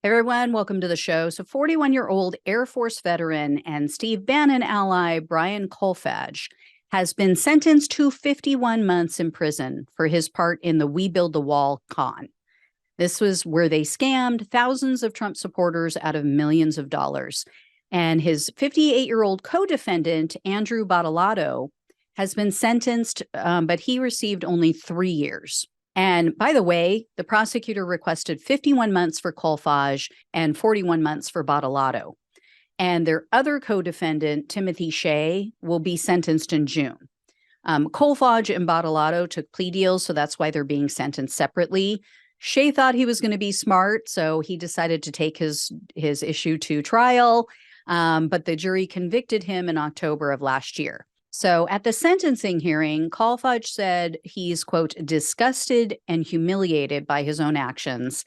Everyone, welcome to the show. So 41-year-old Air Force veteran and Steve Bannon ally Brian Kolfage has been sentenced to 51 months in prison for his part in the We Build the Wall con. This was where they scammed thousands of Trump supporters out of millions of dollars. And his 58-year-old co-defendant, Andrew Badolato, has been sentenced, but he received only 3 years. And by the way, the prosecutor requested 51 months for Kolfage and 41 months for Badolato. And their other co-defendant, Timothy Shea, will be sentenced in June. Kolfage and Badolato took plea deals, so that's why they're being sentenced separately. Shea thought he was going to be smart, so he decided to take his issue to trial, but the jury convicted him in October of last year. So at the sentencing hearing, Kolfage said he's, quote, disgusted and humiliated by his own actions.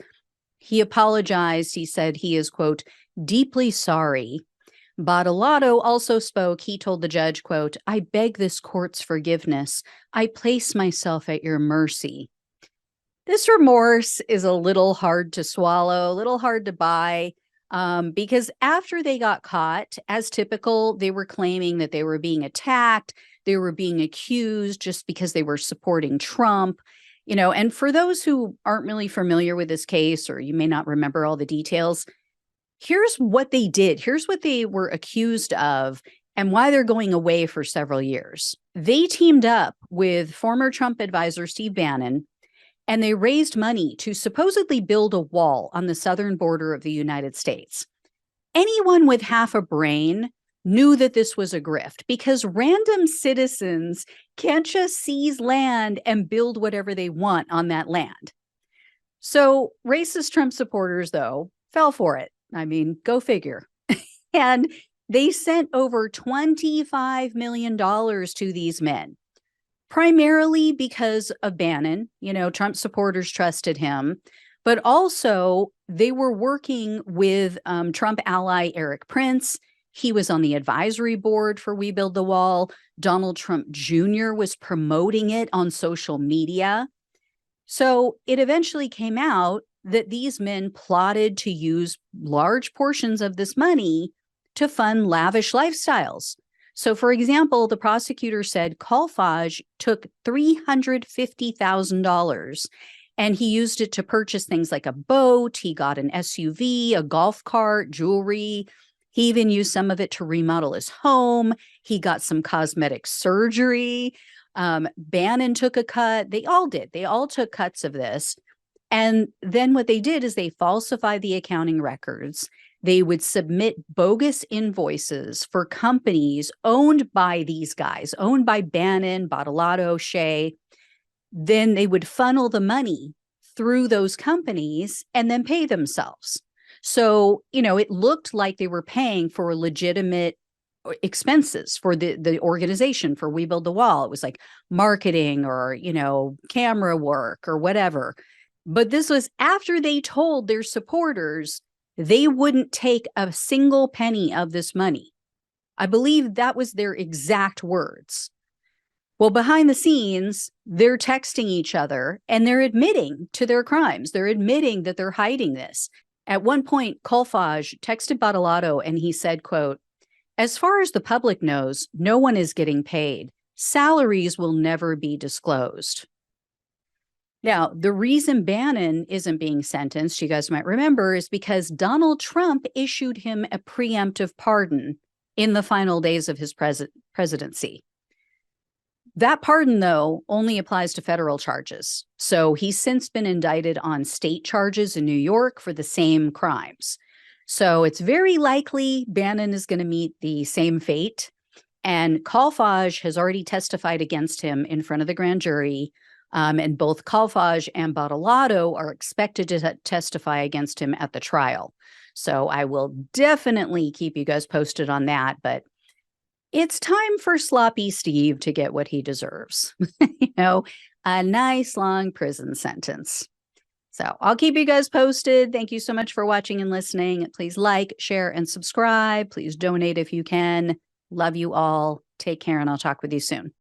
He apologized. He said he is, quote, deeply sorry. Badolato also spoke. He told the judge, quote, I beg this court's forgiveness. I place myself at your mercy. This remorse is a little hard to swallow, a little hard to buy. Because after they got caught, as typical, they were claiming that they were being attacked, they were being accused just because they were supporting Trump, and for those who aren't really familiar with this case, or you may not remember all the details, here's what they did. Here's what they were accused of and why they're going away for several years. They teamed up with former Trump advisor Steve Bannon, and they raised money to supposedly build a wall on the southern border of the United States. Anyone with half a brain knew that this was a grift because random citizens can't just seize land and build whatever they want on that land. So racist Trump supporters, though, fell for it. I mean, go figure. And they sent over $25 million to these men. Primarily because of Bannon, Trump supporters trusted him, but also they were working with Trump ally Eric Prince. He was on the advisory board for We Build the Wall. Donald Trump Jr. was promoting it on social media. So it eventually came out that these men plotted to use large portions of this money to fund lavish lifestyles. So, for example, the prosecutor said Kolfage took $350,000 and he used it to purchase things like a boat. He got an SUV, a golf cart, jewelry. He even used some of it to remodel his home. He got some cosmetic surgery. Bannon took a cut. They all did. They all took cuts of this. And then what they did is they falsified the accounting records. They would submit bogus invoices for companies owned by these guys, owned by Bannon, Badolato, Shea. Then they would funnel the money through those companies and then pay themselves. So, it looked like they were paying for legitimate expenses for the organization, for We Build the Wall. It was like marketing or, camera work or whatever. But this was after they told their supporters they wouldn't take a single penny of this money. I believe that was their exact words. Well, behind the scenes, they're texting each other and they're admitting to their crimes. They're admitting that they're hiding this. At one point, Kolfage texted Badolato and he said, quote, as far as the public knows, no one is getting paid. Salaries will never be disclosed. Now, the reason Bannon isn't being sentenced, you guys might remember, is because Donald Trump issued him a preemptive pardon in the final days of his presidency. That pardon, though, only applies to federal charges. So he's since been indicted on state charges in New York for the same crimes. So it's very likely Bannon is going to meet the same fate. And Kolfage has already testified against him in front of the grand jury. And both Kolfage and Badolato are expected to testify against him at the trial. So I will definitely keep you guys posted on that. But it's time for Sloppy Steve to get what he deserves. A nice long prison sentence. So I'll keep you guys posted. Thank you so much for watching and listening. Please like, share, and subscribe. Please donate if you can. Love you all. Take care, and I'll talk with you soon.